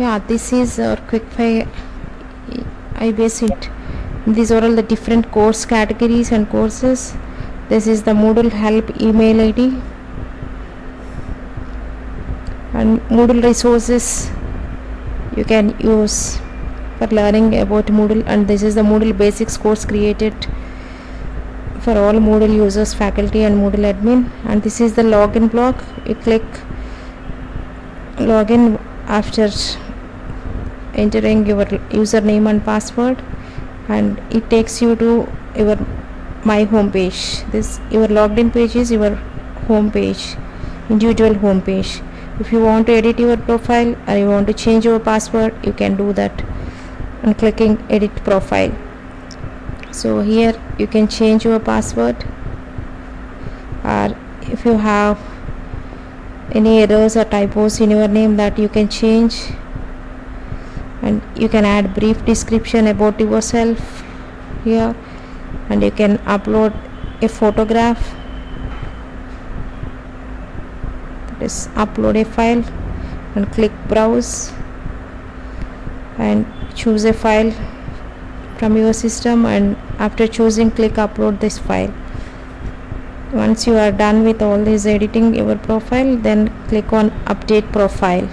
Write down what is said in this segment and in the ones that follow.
Yeah, this is our Quickfire IBS it. These are all the different course categories and courses. This is the Moodle help email ID and Moodle resources you can use for learning about Moodle, and this is the Moodle basics course created for all Moodle users, faculty and Moodle admin. And this is the login block. You click login after entering your username and password, and it takes you to your my home page. This your logged in page is your home page, individual home page. If you want to edit your profile or you want to change your password, you can do that and clicking edit profile. So here you can change your password, or if you have any errors or typos in your name, that you can change, and you can add brief description about yourself here, and you can upload a photograph. That is, upload a file and click browse and choose a file from your system, and after choosing click upload this file. Once you are done with all this editing your profile, then click on update profile.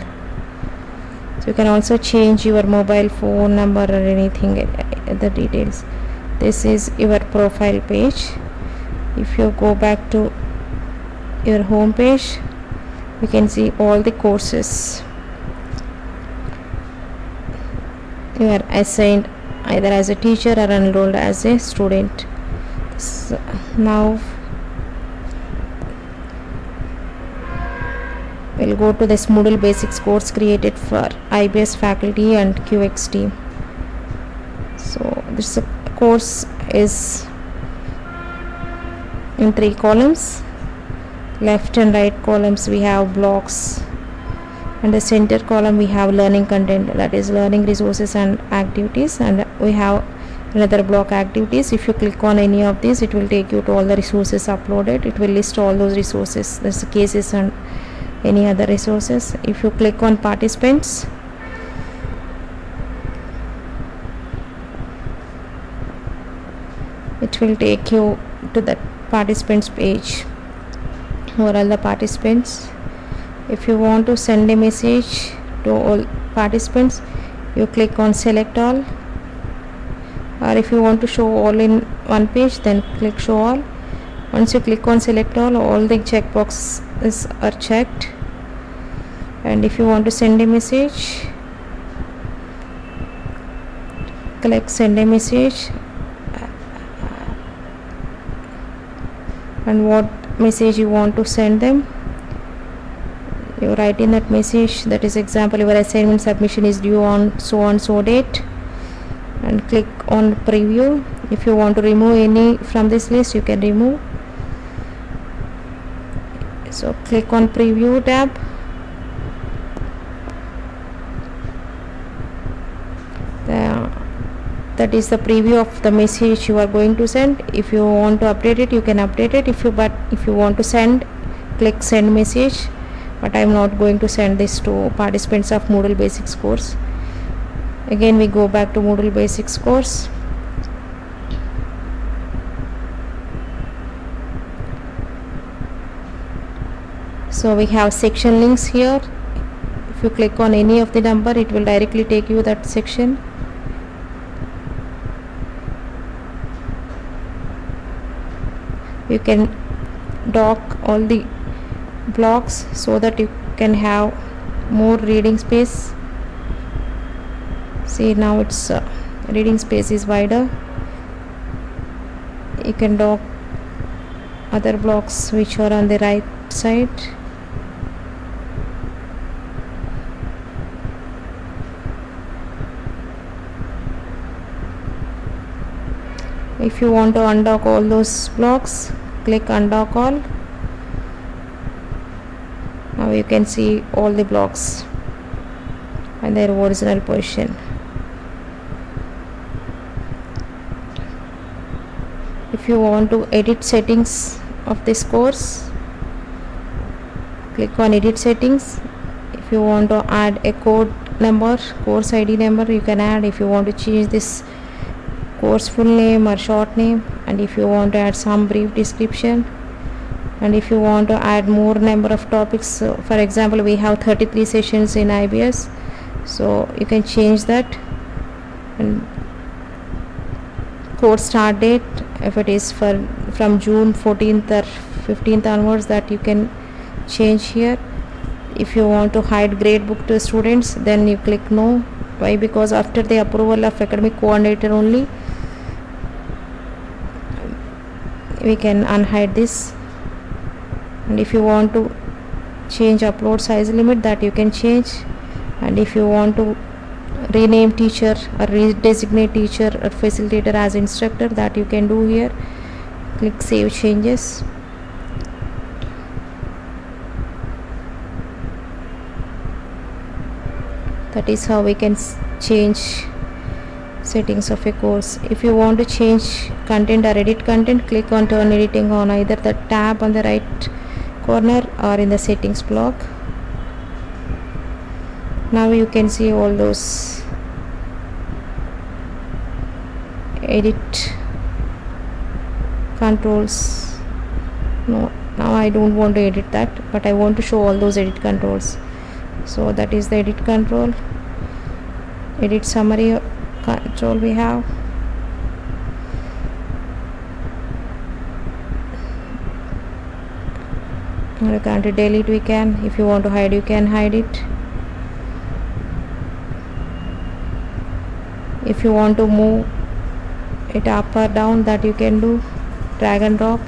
So you can also change your mobile phone number or anything, the details. This is your profile page. If you go back to your home page, you can see all the courses you are assigned either as a teacher or enrolled as a student. So now we'll go to this Moodle basics course created for IBS faculty and QX team. So this course is in 3 columns. Left and right columns we have blocks, and the center column we have learning content, that is learning resources and activities, and we have another block activities. If you click on any of these, it will take you to all the resources uploaded. It will list all those resources, there's cases and any other resources. If you click on participants, it will take you to the participants page for all the participants. If you want to send a message to all participants, you click on select all, or if you want to show all in one page, then click show all. Once you click on select all the checkboxes are checked, and if you want to send a message, click send a message, and what message you want to send them, you write in that message. That is, example, your assignment submission is due on so date, and click on preview. If you want to remove any from this list, you can remove. So click on preview tab, that is the preview of the message you are going to send. If you want to update it, you can update it. If you want to send, click send message, but I am not going to send this to participants of Moodle basics course. Again we go back to Moodle basics course. So we have section links here. If you click on any of the number, it will directly take you that section. You can dock all the blocks so that you can have more reading space. See, now its reading space is wider. You can dock other blocks which are on the right side. If you want to undock all those blocks, click undock all. Now you can see all the blocks and their original position. If you want to edit settings of this course, click on edit settings. If you want to add a code number, course ID number you can add if you want to change this course full name or short name, and if you want to add some brief description, and if you want to add more number of topics. So for example, we have 33 sessions in IBS, so you can change that. And course start date, if it is from June 14th or 15th onwards, that you can change here. If you want to hide grade book to students, then you click no. Why? Because after the approval of academic coordinator only we can unhide this. And if you want to change upload size limit, that you can change. And if you want to rename teacher or redesignate teacher or facilitator as instructor, that you can do here. Click save changes. That is how we can change settings of a course. If you want to change content or edit content, click on turn editing on either the tab on the right corner or in the settings block. Now you can see all those edit controls. No, now I don't want to edit that, but I want to show all those edit controls. So that is the edit control. Edit summary control we have. You can delete, we can. If you want to hide, you can hide it. If you want to move it up or down, that you can do. Drag and drop.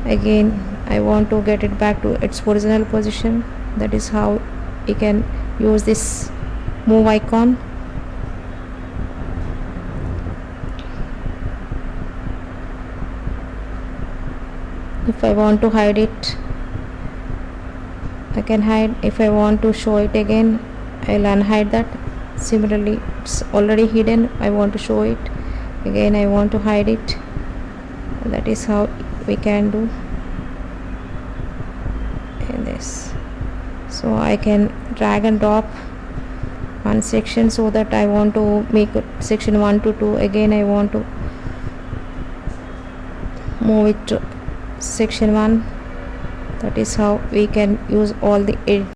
Again, I want to get it back to its original position. That is how you can use this move icon. If I want to hide it, I can hide. If I want to show it again, I'll unhide that. Similarly, it's already hidden, I want to show it again, I want to hide it. That is how we can do in this. So I can drag and drop one section, so that I want to make section 1 to 2. Again, I want to move it to section 1. That is how we can use all the edit